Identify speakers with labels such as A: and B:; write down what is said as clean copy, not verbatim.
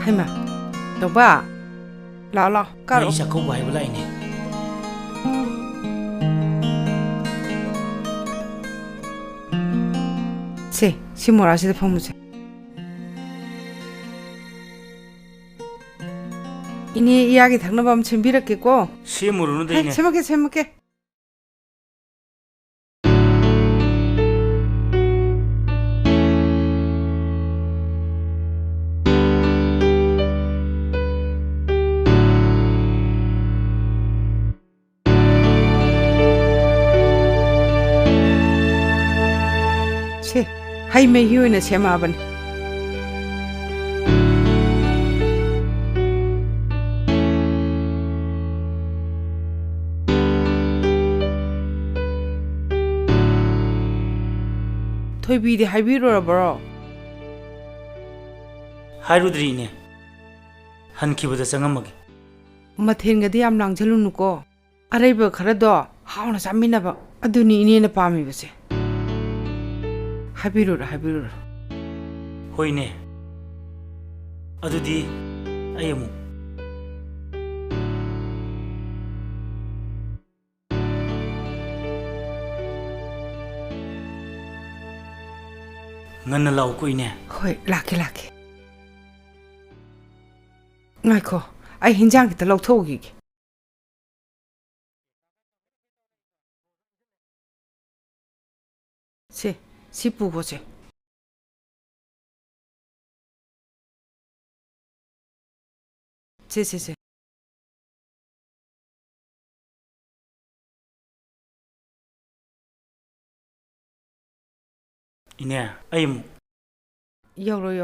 A: 하이마 너봐 라라 까로
B: 이사 거 와이 불라이네
A: 세 시몰 아시드 펑무세 이니 이야기 당나밤 준비했겠고
B: 시무르는 데이네
A: 세먹게 세 하이메 휴인의 세마번 토이비디 하이비로라 버러
B: 하이루드리네 한 키보다 쌍엄마게
A: 마텐가디 ꯌꯥꯝ ꯂꯥꯡꯖꯜꯂꯨꯅꯨꯀꯣ ꯑꯔꯩꯕ ꯈꯔꯗꯣ ꯍꯥꯎꯅ ꯆꯥꯃꯤꯟꯅꯕ ꯑꯗꯨꯅꯤ 이내ꯅ ꯄꯥꯝꯃꯤꯕꯁꯦ 하비로라
B: 호이네 아두디 아이무 ngân lau 꾸이네
A: ꯍꯣꯏ ꯂꯥꯛꯀꯦ ꯉꯥꯏꯈꯣ ꯑꯩ ꯍꯤꯟꯖꯥꯡ ꯈꯤꯇ ꯂꯧꯊꯣꯛꯎꯈꯤꯒꯦ ꯁꯤ ꯄꯨꯈꯣꯁꯦ 세
B: 이네 아이무
A: 열어